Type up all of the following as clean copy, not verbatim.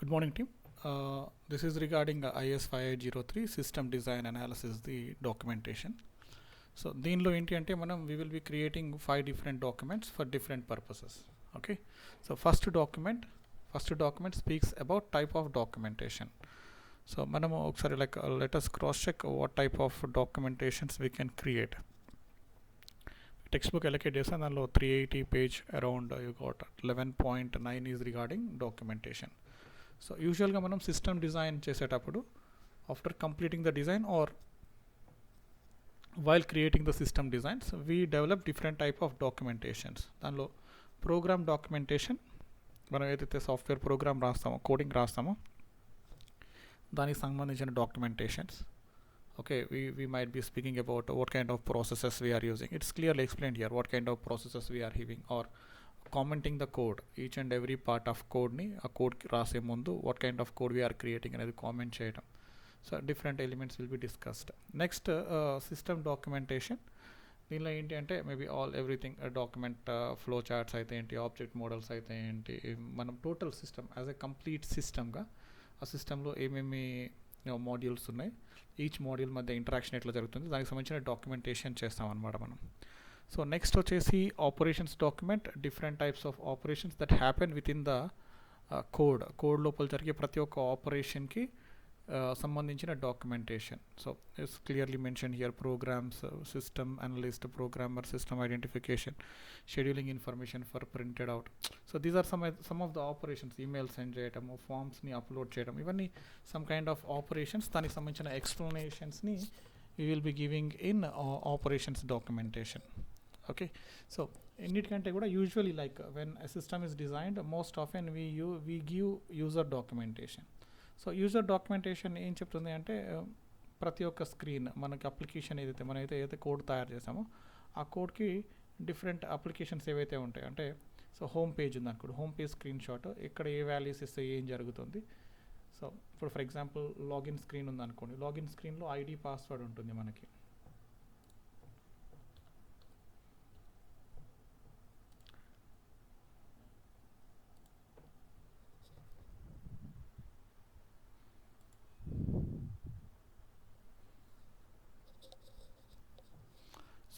Good morning, team. This is regarding IS 5803 System Design Analysis, the documentation. So, దీనిలో ఏంటి అంటే మనం we will be creating 5 different documents for different purposes. Okay. So, first document speaks about type of documentation. So, మనము ఒకసారి let us cross check what type of documentations we can create. Textbook allocate చేసాను దానిలో 380 page around you got 11.9 is regarding documentation. So usually మనం system design చేసేటప్పుడు after completing the design or while creating the system designs we develop different type of documentations. దానిలో program documentation, మనం ఏదైతే software program రాస్తామో, coding రాస్తామో దానికి సంబంధించిన documentations. Okay, we might be speaking about what kind of processes we are using. It's clearly explained here what kind of processes we are having, or commenting the code, each and every part of code ni a code rase mundu what kind of code we are creating anedi comment cheyadam. So different elements will be discussed. Next, system documentation. దీనిలో ఏంటి అంటే maybe everything document flow charts అయితే ఏంటి, object models అయితే ఏంటి, మనం total system as a complete సిస్టమ్గా ఆ సిస్టంలో ఏమేమి మాడ్యూల్స్ ఉన్నాయి, ఈచ్ మాడ్యూల్ మధ్య ఇంటరాక్షన్ ఎట్లా జరుగుతుంది, దానికి సంబంధించిన డాక్యుమెంటేషన్ చేస్తామన్నమాట మనం. సో నెక్స్ట్ వచ్చేసి operations document, different types of operations that happen with in the code లోపల జరిగే ప్రతి ఒక్క ఆపరేషన్కి సంబంధించిన documentation. So it's clearly mention here programs, system analyst, programmer, system identification, scheduling information for printed out. So these are some of the operations. Email send చేయడము, ఫామ్స్ని upload చేయడం, ఇవన్నీ సమ్ కైండ్ ఆఫ్ ఆపరేషన్స్. దానికి సంబంధించిన ఎక్స్ప్లెనేషన్స్ని we will be giving in operations documentation. Okay, so ఎన్నిటికంటే కూడా usually like when a system is designed most often we give user documentation. So user documentation ఏం చెప్తుంది అంటే ప్రతి ఒక్క స్క్రీన్ మనకి అప్లికేషన్ ఏదైతే కోడ్ తయారు చేసామో ఆ కోడ్కి డిఫరెంట్ అప్లికేషన్స్ ఏవైతే ఉంటాయి అంటే, సో హోమ్ పేజ్ ఉంది అనుకోండి, హోమ్ పేజ్ స్క్రీన్ షాట్, ఇక్కడ ఏ వాల్యూస్ ఇస్తే ఏం జరుగుతుంది. సో ఇప్పుడు ఫర్ ఎగ్జాంపుల్ లాగిన్ స్క్రీన్ ఉంది అనుకోండి, లాగిన్ స్క్రీన్లో ఐడి పాస్వర్డ్ ఉంటుంది మనకి.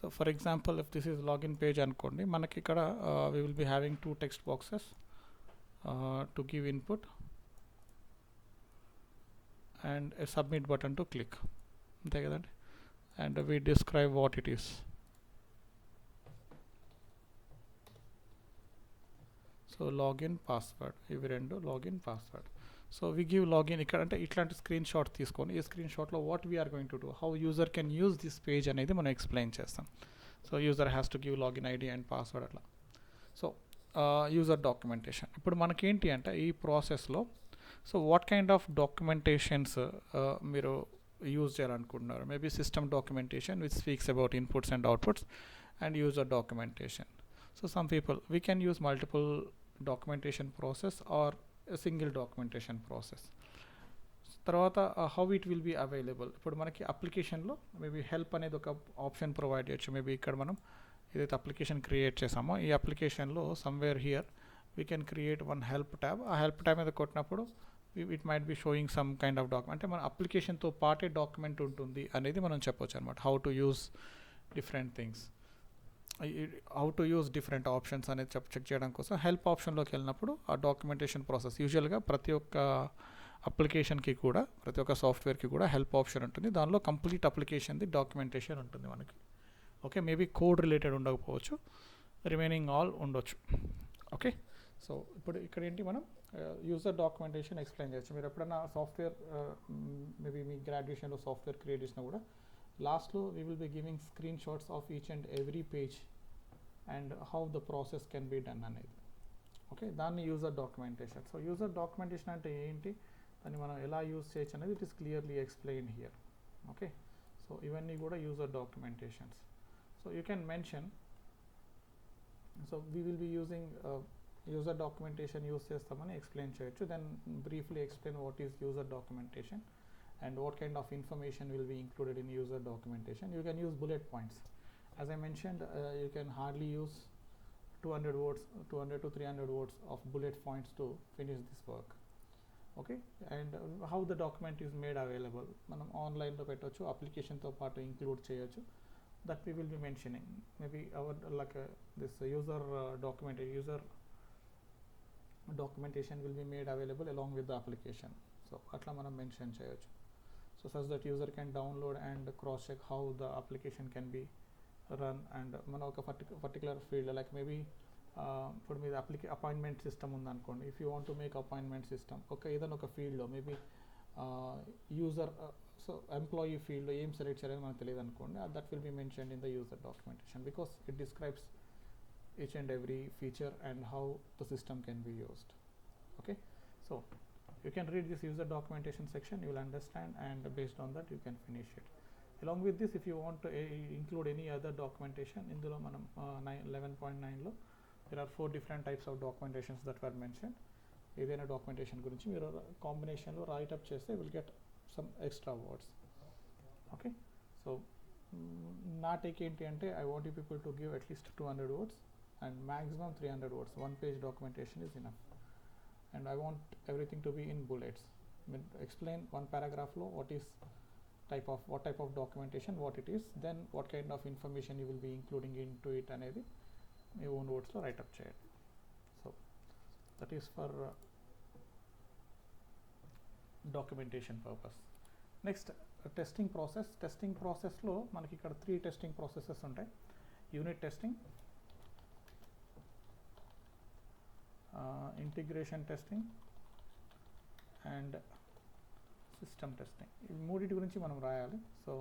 So for example, if this is login page అనుకోండి, మనకి ఇక్కడ we will be having 2 text boxes to give input and a submit button to click, అంతే కదండి. and we describe what it is. So login password, ఇవి రెండు login password. So we give login. ఇక్కడ అంటే ఇట్లాంటి స్క్రీన్ షాట్ తీసుకొని ఈ screen షాట్లో what we're going to do, how user can use this page అనేది మనం ఎక్స్ప్లెయిన్ చేస్తాం. So user has to give login ID and password అట్లా. So user documentation. ఇప్పుడు మనకేంటి అంటే ఈ ప్రాసెస్లో so what kind of documentations మీరు యూజ్ చేయాలనుకుంటున్నారు. Maybe system documentation which speaks about inputs and outputs, and user documentation. So some people we can use multiple documentation process or a single documentation process. తర్వాత how it will be available. ఇప్పుడు మనకి అప్లికేషన్లో maybe help అనేది ఒక option provide చేయొచ్చు. Maybe ఇక్కడ మనం ఏదైతే అప్లికేషన్ క్రియేట్ చేసామో ఈ అప్లికేషన్లో somewhere here we can create one help tab. ఆ హెల్ప్ ట్యాబ్ మీద కొట్టినప్పుడు it might be sowing some kind of document, అంటే మన అప్లికేషన్తో పాటే డాక్యుమెంట్ ఉంటుంది అనేది మనం చెప్పొచ్చు అనమాట. How to use different things, how to use different options అనేది చెక్ చేయడం కోసం హెల్ప్ ఆప్షన్లోకి వెళ్ళినప్పుడు ఆ డాక్యుమెంటేషన్ ప్రాసెస్. యూజువల్గా ప్రతి ఒక్క అప్లికేషన్కి కూడా, ప్రతి ఒక్క సాఫ్ట్వేర్కి కూడా హెల్ప్ ఆప్షన్ ఉంటుంది. దానిలో కంప్లీట్ అప్లికేషన్ది డాక్యుమెంటేషన్ ఉంటుంది మనకి. ఓకే, మేబీ కోడ్ రిలేటెడ్ ఉండకపోవచ్చు, రిమైనింగ్ ఆల్ ఉండొచ్చు. ఓకే, సో ఇప్పుడు ఇక్కడ ఏంటి మనం యూజర్ డాక్యుమెంటేషన్ ఎక్స్ప్లెయిన్ చేయొచ్చు. మీరు ఎప్పుడైనా సాఫ్ట్వేర్ మేబీ మీ గ్రాడ్యుయేషన్లో సాఫ్ట్వేర్ క్రియేట్ చేసినా కూడా లాస్ట్లో we will be giving screen shots of each and every page and how the process can be done అనేది. ఓకే, దాన్ని user documentation. So user documentation అంటే ఏంటి, దాన్ని మనం ఎలా యూజ్ చేయొచ్చు అనేది it is clearly explain here. Okay, so ఇవన్నీ కూడా user documentations. So you can mention, so we will be using user documentation use చేస్తామని ఎక్స్ప్లెయిన్ చేయొచ్చు. Then briefly explain what is user documentation and what kind of information will be included in user documentation. You can use bullet points. As I mentioned, you can hardly use 200 to 300 words of bullet points to finish this work. Okay. And how the document is made available, మనం ఆన్లైన్లో పెట్టవచ్చు, అప్లికేషన్తో పాటు include చేయొచ్చు. That we will be mentioning. Maybe our like this user documentation will be made available along with the application. So atla manam mention cheyochu. So such that user can download and cross check how the application can be run, and mana oka particular field like maybe ఇప్పుడు మీద appointment system ఉందనుకోండి. If you want to make appointment system ఏదైనా ఒక ఫీల్డ్లో maybe user so employee ఫీల్డ్లో ఏం select చేయాలని మనకు తెలియదు అనుకోండి, that will be mentioned in the user documentation because it describes each and every feature and how the system can be used. Okay, so you can read this user documentation section, you will understand, and based on that you can finish it. Along with this, if you want to include any other documentation, indulo manam 11.9 lo there are 4 different types of documentations that were mentioned. Edaina documentation gurinchi meer combination lo write up cheste you will get some extra words. Okay, so na take enti ante I want you people to give at least 200 words and maximum 300 words. One page documentation is enough, and I want everything to be in bullets. I mean, explain one paragraph lo what type of documentation, what it is, then what kind of information you will be including into it anedi మీ own వర్డ్స్లో రైటప్ చేయండి. So that is for documentation purpose. Next testing process. Testing ప్రాసెస్లో మనకి ఇక్కడ 3 testing processes ఉంటాయి. Unit testing, integration testing and system testing. ఈ మూడింటి గురించి మనం రాయాలి. సో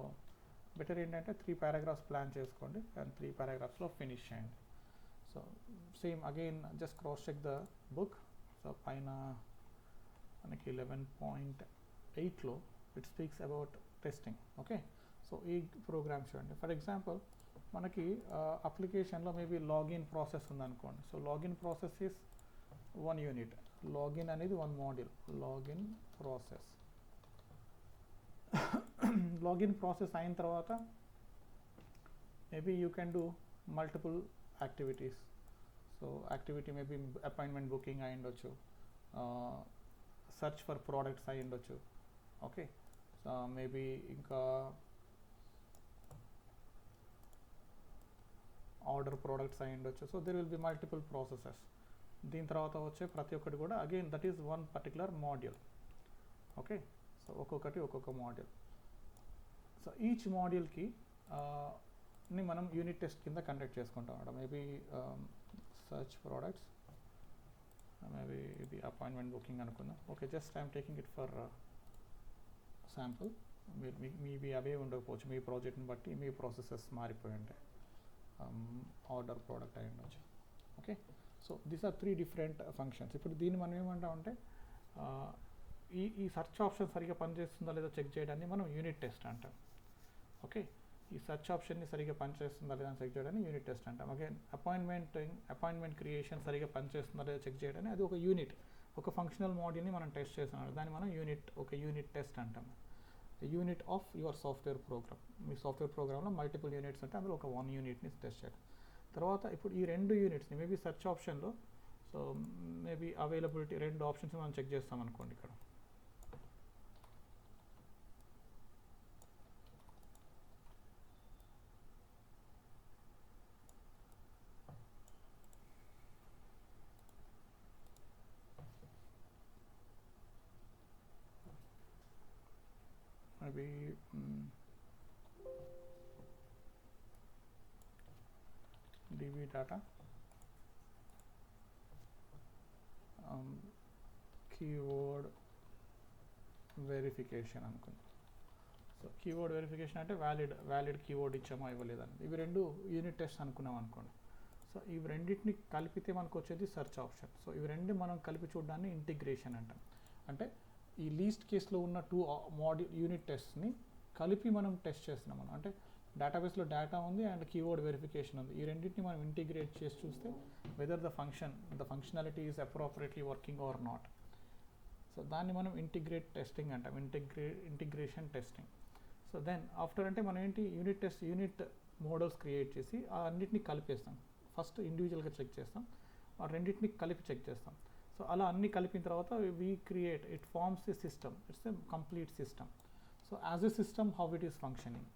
బెటర్ ఏంటంటే 3 పారాగ్రాఫ్స్ ప్లాన్ చేసుకోండి అండ్ 3 పారాగ్రాఫ్స్లో ఫినిష్ చేయండి. So same again just cross check the book. So పైన మనకి 11.8లో it speaks about testing. Okay, so ఈ ప్రోగ్రామ్ చూడండి. ఫర్ ఎగ్జాంపుల్ మనకి అప్లికేషన్లో మేబీ లాగిన్ ప్రాసెస్ ఉందనుకోండి. So login process is 1 unit. Login అనేది 1 module. Login process login process అయిన తర్వాత maybe you can do multiple activities. So activity maybe appointment booking అయి ఉండొచ్చు, సెర్చ్ ఫర్ ప్రోడక్ట్స్ అయి ఉండొచ్చు. ఓకే, సో మేబీ ఇంకా order products అయి ఉండొచ్చు. So there will be multiple processes. దీని తర్వాత వచ్చే ప్రతి ఒక్కటి కూడా again that is 1 particular module. Okay, so ఒక్కొక్క మాడ్యూల్. సో ఈచ్ మాడ్యూల్కి ని మనం యూనిట్ టెస్ట్ కింద కండక్ట్ చేసుకుంటాం అన్నమాట. మేబీ సర్చ్ ప్రోడక్ట్స్, మేబీ ఇది అపాయింట్మెంట్ బుకింగ్ అనుకుందాం. Okay, just I'm taking it for sample. మీవి అవే ఉండకపోవచ్చు, మీ ప్రాజెక్ట్ని బట్టి మీ ప్రాసెసెస్ మారిపోయి ఉంటాయి. ఆర్డర్ ప్రోడక్ట్ అయి ఉండొచ్చు. Okay, so these are 3 different functions. ఇప్పుడు దీన్ని మనం ఏమంటామంటే ఈ సెర్చ్ ఆప్షన్ సరిగ్గా పనిచేస్తుందా లేదా చెక్ చేయడాన్ని మనం యూనిట్ టెస్ట్ అంటాం. ఓకే, ఈ సెర్చ్ ఆప్షన్ని సరిగ్గా పనిచేస్తుందా లేదా చెక్ చేయడాన్ని యూనిట్ టెస్ట్ అంటాం. అగైన్ అపాయింట్మెంట్ క్రియేషన్ సరిగ్గా పనిచేస్తుందా లేదా చెక్ చేయడాన్ని అది ఒక యూనిట్, ఒక ఫంక్షనల్ మాడ్యూల్ని మనం టెస్ట్ చేస్తున్నాం, దాన్ని మనం యూనిట్ టెస్ట్ అంటాం. Unit of your software program. Me software ప్రోగ్రామ్లో మల్టిపుల్ యూనిట్స్ అంటే అందులో ఒక 1 యూనిట్ని టెస్ట్ చేయడం. తర్వాత ఇప్పుడు ఈ 2 యూనిట్స్ని మేబీ సెర్చ్ ఆప్షన్లో సో మేబీ అవైలబిలిటీ 2 ఆప్షన్స్ మనం చెక్ చేస్తాం అనుకోండి. ఇక్కడ maybe DB data, keyword verification అనుకుందాం. సో కీవర్డ్ వెరిఫికేషన్ అంటే వ్యాలిడ్ కీవర్డ్ ఇచ్చామా ఇవ్వలేదని. ఇవి 2 యూనిట్ టెస్ట్ అనుకున్నాం అనుకోండి. సో ఇవి రెండింటిని కలిపితే మనకు వచ్చేది సెర్చ్ ఆప్షన్. సో ఇవి 2 మనం కలిపి చూడడాన్ని ఇంటిగ్రేషన్ అంటాం. అంటే ఈ లీస్ట్ కేసులో ఉన్న 2 యూనిట్ టెస్ట్ని కలిపి మనం టెస్ట్ చేస్తున్నాం. మనం అంటే డేటాబేస్లో డేటా ఉంది అండ్ కీవర్డ్ వెరిఫికేషన్ ఉంది. ఈ రెండింటిని మనం ఇంటిగ్రేట్ చేసి చూస్తే whether the functionality is appropriately working or not. So దాన్ని మనం ఇంటిగ్రేట్ టెస్టింగ్ అంటాం, integration testing. So then after అంటే మనం ఏంటి యూనిట్ మోడల్స్ క్రియేట్ చేసి ఆ అన్నిటిని కలిపేస్తాం. ఫస్ట్ ఇండివిజువల్గా చెక్ చేస్తాం, ఆ రెండింటిని కలిపి చెక్ చేస్తాం. సో అలా అన్ని కలిపిన తర్వాత we create it forms the system, it's a complete system. So as a system how it is functioning,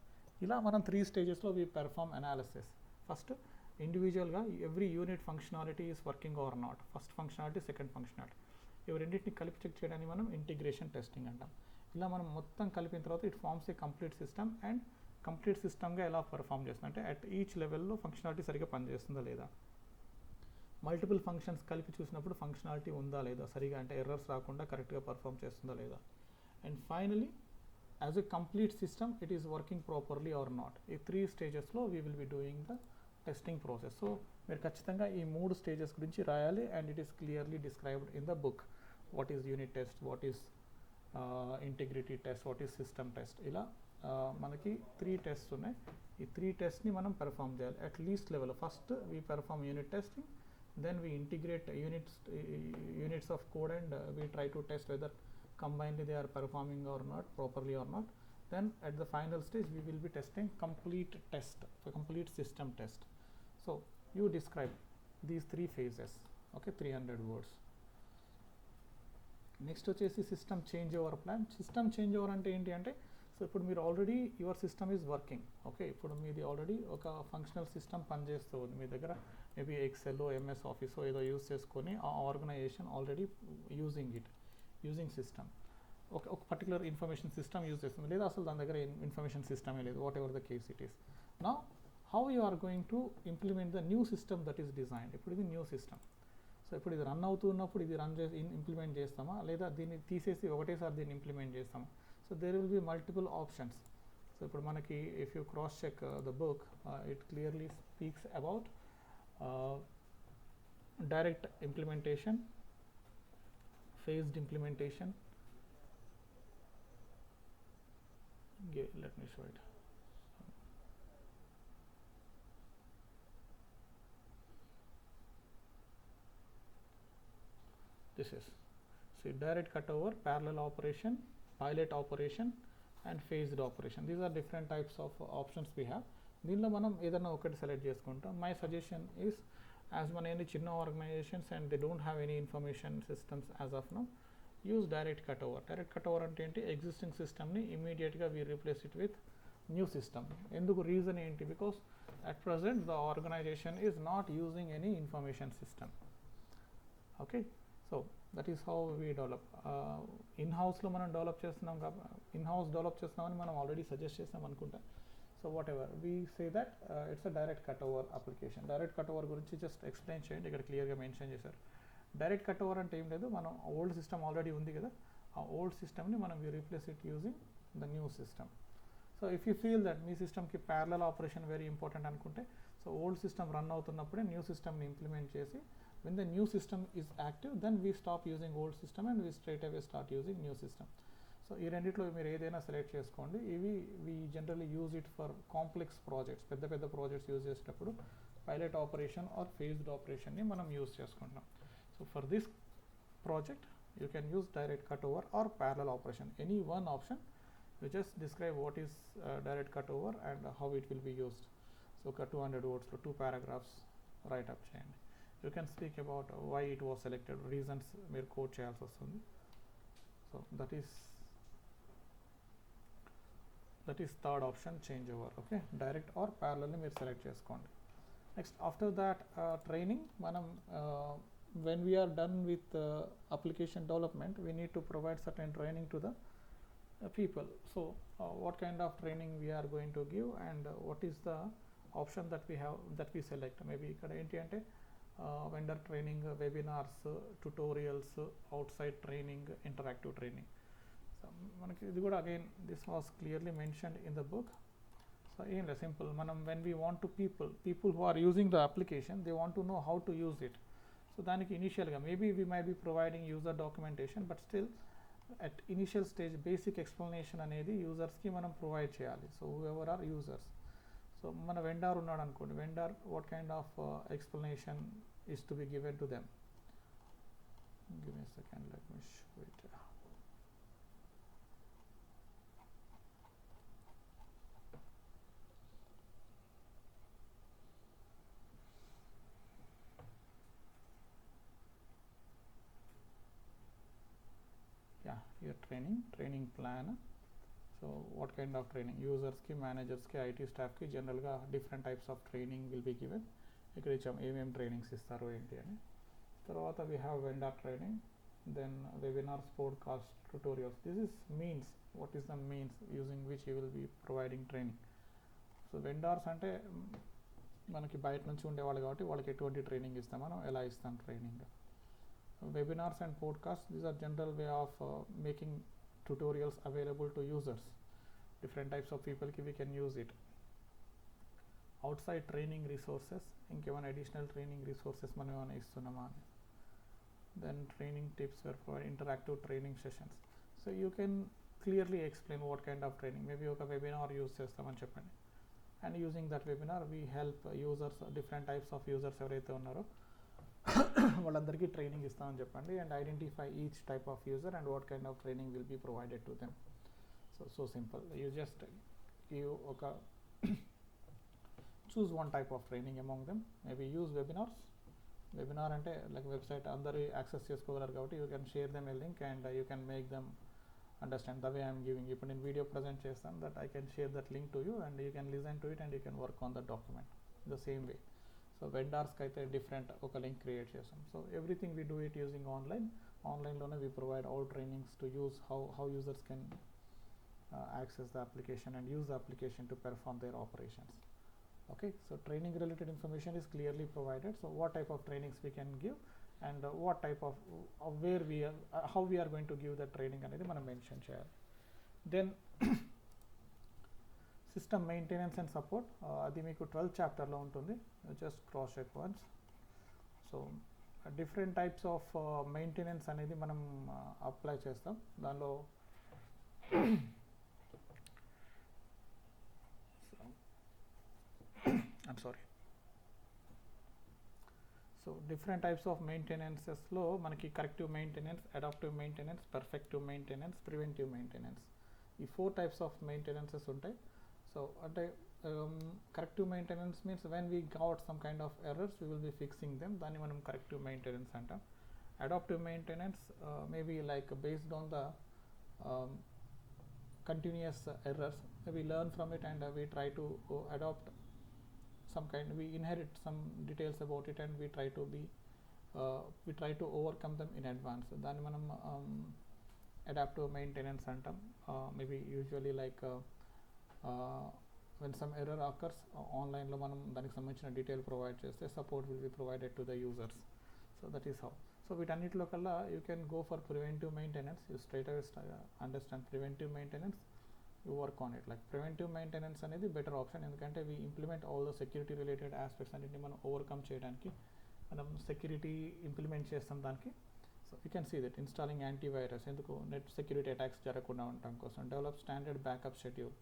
ఇలా మనం 3 స్టేజెస్లో వీ పెర్ఫార్మ్ అనాలిసిస్. ఫస్ట్ ఇండివిజువల్గా every unit functionality is working or not, first functionality, second functionality, ఇవి రెండింటిని కలిపి check చేయడానికి మనం integration testing అంటాం. ఇలా మనం మొత్తం కలిపిన తర్వాత it forms a complete system. And complete సిస్టమ్గా ఎలా పర్ఫామ్ చేస్తుంది అంటే అట్ ఈచ్ లెవెల్లో ఫంక్షనాలిటీ సరిగ్గా పనిచేస్తుందా లేదా, మల్టిపుల్ ఫంక్షన్స్ కలిపి చూసినప్పుడు ఫంక్షనాలిటీ ఉందా లేదా సరిగా, అంటే ఎర్రర్స్ రాకుండా కరెక్ట్గా పర్ఫామ్ చేస్తుందా లేదా. And finally as a complete system it is working properly or not. ఈ 3 స్టేజెస్లో we will be doing the testing process. So మీరు ఖచ్చితంగా ఈ 3 స్టేజెస్ గురించి రాయాలి. And it is clearly described in the book. What is unit test, what is integrity test, what is system test, ఇలా మనకి 3 tests ఉన్నాయి. ఈ 3 టెస్ట్ని మనం పెర్ఫామ్ చేయాలి at least level. First we perform unit testing, then we integrate units of code, and we try to test whether combinedly they are performing or not properly or not. Then at the final stage we will be testing complete test, a complete system test. So you describe these 3 phases, okay, 300 words. Next వచ్చేసి system change over plan. System change over అంటే ఏంటి అంటే, so ఇప్పుడు మీరు already your system is working, okay, ఇప్పుడు మీది already ఒక functional system పనిచేస్తూ ఉంది మీ దగ్గర, మేబీ ఎక్సెల్, ఎంఎస్ ఆఫీస్ ఏదో యూజ్ చేసుకొని ఆ ఆర్గనైజేషన్ ఆల్రెడీ యూజింగ్ సిస్టమ్ ఒక పర్టికులర్ ఇన్ఫర్మేషన్ సిస్టమ్ యూజ్ చేస్తుంది, లేదా అసలు దాని దగ్గర ఇన్ఫర్మేషన్ సిస్టమే లేదు, whatever the case it is. Now how you are going to implement the new system that is designed. ఇప్పుడు ఇది న్యూ సిస్టమ్. సో ఇప్పుడు ఇది రన్ అవుతున్నప్పుడు ఇది ఇంప్లిమెంట్ చేస్తామా, లేదా దీన్ని తీసేసి ఒకటేసారి దీన్ని ఇంప్లిమెంట్ చేస్తామా. So there will be multiple options. So ఇప్పుడు మనకి if you cross check the book, it clearly speaks about direct implementation, phased implementation. Okay, let me show it. This is, see, direct cutover, parallel operation, pilot operation, and phased operation. These are different types of options we have. దీనిలో మనం ఏదైనా ఒకటి select చేసుకుంటాం. My suggestion is, as మన ఎన్ని చిన్న organizations and they don't have any information systems as of now, use direct cut over. Direct cut over అంటే ఏంటి, ఎగ్జిస్టింగ్ సిస్టమ్ని ఇమీడియట్గా we replace it with new system. ఎందుకు, రీజన్ ఏంటి, because at present the organization is not using any information system. Okay, so that is how we develop. In హౌస్లో మనం develop చేస్తున్నాం కాబట్టి, ఇన్ హౌస్ డెవలప్ చేస్తున్నామని మనం ఆల్రెడీ సజెస్ట్ చేస్తాం అనుకుంటా. So what ever we say that it's a direct cut over application. Direct cut over గురించి just explain చేయండి, ఇక్కడ క్లియర్గా మెన్షన్ చేశారు. డైరెక్ట్ కట్ ఓవర్ అంటే ఏం లేదు, మనం ఓల్డ్ సిస్టమ్ ఆల్రెడీ ఉంది కదా, ఆ ఓల్డ్ సిస్టమ్ని మనం replace it using the new system. So if you feel that మీ సిస్టమ్కి ప్యారలల్ ఆపరేషన్ వెరీ ఇంపార్టెంట్ అనుకుంటే, సో ఓల్డ్ సిస్టమ్ రన్ అవుతున్నప్పుడే న్యూ సిస్టమ్ని ఇంప్లిమెంట్ చేసి, when the new system is active, then we stop using old system and we straight away start using new system. So ఈ రెండిట్లో మీరు ఏదైనా select చేసుకోండి. ఇవి we generally use it for complex projects, పెద్ద పెద్ద ప్రాజెక్ట్స్ యూజ్ చేసేటప్పుడు pilot operation or phased ఆపరేషన్ని మనం యూజ్ చేసుకుంటాం. So for this project you can use direct cut over or parallel operation, any one option. You just describe what is direct cut over and how it will be used. So ఒక 200 wordsలో 2 paragraphs write up చేయండి. You can speak about why it was selected, reasons మీరు quote చేయాల్సి వస్తుంది. So that is third option, change over. Okay, direct or ప్యారలల్ని మీరు select చేసుకోండి. Next after that training, మనం when we're done with application development, we need to provide certain training to the people. So what kind of training we are going to give, and what is the option that we have, that we select. Maybe ikkada enti ante vendor training, webinars, tutorials, outside training, interactive training. So manaki idi kuda again this was clearly mentioned in the book. So in the simple manam, when we want to people who are using the application, they want to know how to use it. So daniki initial ga maybe we might be providing user documentation, but still at initial stage basic explanation అనేది యూజర్స్కి మనం provide చేయాలి. So whoever are users, so మన vendor ఉన్నాడు అనుకోండి, vendor what kind of explanation is to be given to them. Give me a second, let me show it. here training plan. So what kind of training? Users ki, managers ki, IT staff ki general ga different types of training will be given. ఇక్కడ ఇచ్చాం ఏమేమి trainings ఇస్తారు ఏంటి అని. తర్వాత we have vendor training, then webinars, podcast, tutorials. This is means. What is the means using which you will be providing training? So vendors అంటే మనకి బయట నుంచి ఉండేవాళ్ళు కాబట్టి వాళ్ళకి ఎటువంటి ట్రైనింగ్ ఇస్తాం, మనం ఎలా ఇస్తాం training. Webinars and podcast, these are general way of making tutorials available to users. Different types of people we can use it. Outside training resources, ఇంకేమైనా additional training resources మనం ఏమైనా ఇస్తున్నామా అని. Then training tips were provided, interactive training sessions. So you can clearly explain what kind of training. Maybe ఒక webinar use చేస్తామని చెప్పండి, and using that webinar we help users, different types of users ఎవరైతే ఉన్నారో వాళ్ళందరికీ training ఇస్తామని చెప్పండి, and identify each type of user and what kind of training will be provided to them. So simple, you just give ఒక choose one type of training among them. Maybe use webinars. Webinar అంటే like website అందరూ access చేసుకోగలరు కాబట్టి you can share them a link and you can make them understand the way I'm giving. ఇప్పుడు నేను video present చేస్తాను, that I can share that link to you and you can listen to it and you can work on the document the same way. So వెండార్స్కి అయితే different ఒక link create చేస్తాం. So everything we do it using ఆన్లైన్లోనే we provide all trainings to use how users can access the application and use the application to perform their operations. Okay, so training related information is clearly provided. So what type of trainings we can give and what type of where we are, how we are going to give the training అనేది మనం mention చేయాలి. Then system maintenance and support, అది మీకు 12th చాప్టర్లో ఉంటుంది, just cross check once. So different types of maintenance అనేది మనం apply చేస్తాం. దానిలో సో డిఫరెంట్ టైప్స్ ఆఫ్ మెయింటెనెన్సెస్లో మనకి corrective maintenance, adaptive maintenance, perfective maintenance, preventive maintenance, ఈ 4 టైప్స్ ఆఫ్ మెయింటెనెన్సెస్ ఉంటాయి. సో అంటే corrective maintenance means when we got some kind of errors we will be fixing them, దాన్ని మనం corrective maintenance అంటాం. Adaptive maintenance maybe like based on the continuous errors, we learn from it and we try to adopt some kind, we inherit some details about it and we try to overcome them in advance. Then manam adaptive maintenance antam, maybe usually like when some error occurs online lo manam daniki sambandhinchina detail provide cheste support will be provided to the users. So that is how. So వీటన్నిటిలో కల్లా you can go for preventive maintenance. You straight away understand preventive maintenance, you work on it. Like preventive maintenance అనేది better option, ఎందుకంటే we implement all the security related aspects అన్నిటిని మనం overcome చేయడానికి మనం security implement చేస్తాం దానికి. So you can see that installing antivirus, ఎందుకు net security attacks జరగకుండా ఉండటం కోసం. Develop standard backup schedule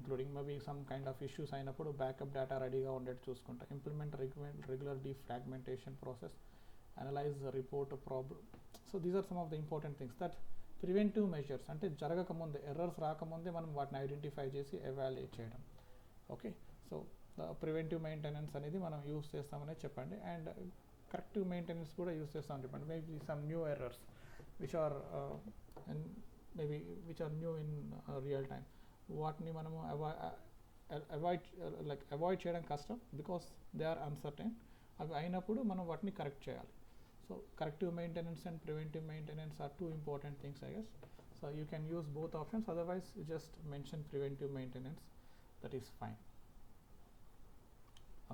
including maybe some kind of issues అయినప్పుడు బ్యాకప్ డేటా రెడీగా ఉండేట్టు చూసుకుంటాం. Implement regular defragmentation process, analyze the report of problem. So these are some of the important things that preventive measures, అంటే జరగకముందే, errors రాకముందే మనం వాటిని identify చేసి evaluate చేయడం. ఓకే, సో ప్రివెంటివ్ మెయింటెనెన్స్ అనేది మనం యూస్ చేస్తామనే చెప్పండి, అండ్ కరెక్టివ్ మెయింటెనెన్స్ కూడా యూస్ చేస్తామని చెప్పండి. Maybe some new errors which are new in real time, వాటిని మనము అవాయిడ్ చేయడం కష్టం బికాస్ దే ఆర్ అన్సర్టైన్. అవి అయినప్పుడు మనం వాటిని కరెక్ట్ చేయాలి. So corrective maintenance and preventive maintenance are 2 important things, I guess. So you can use both options, otherwise you just mention preventive maintenance, that is fine.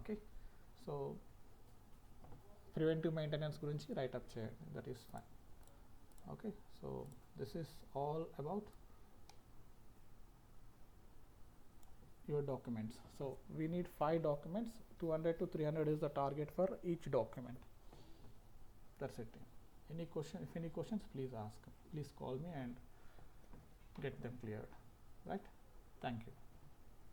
Okay, so preventive maintenance gurinchi write up cheyandi, that is fine. Okay, so this is all about your documents. So we need 5 documents, 200 to 300 is the target for each document. That's it. If any questions, please ask. Please call me and get them cleared. Right? Thank you.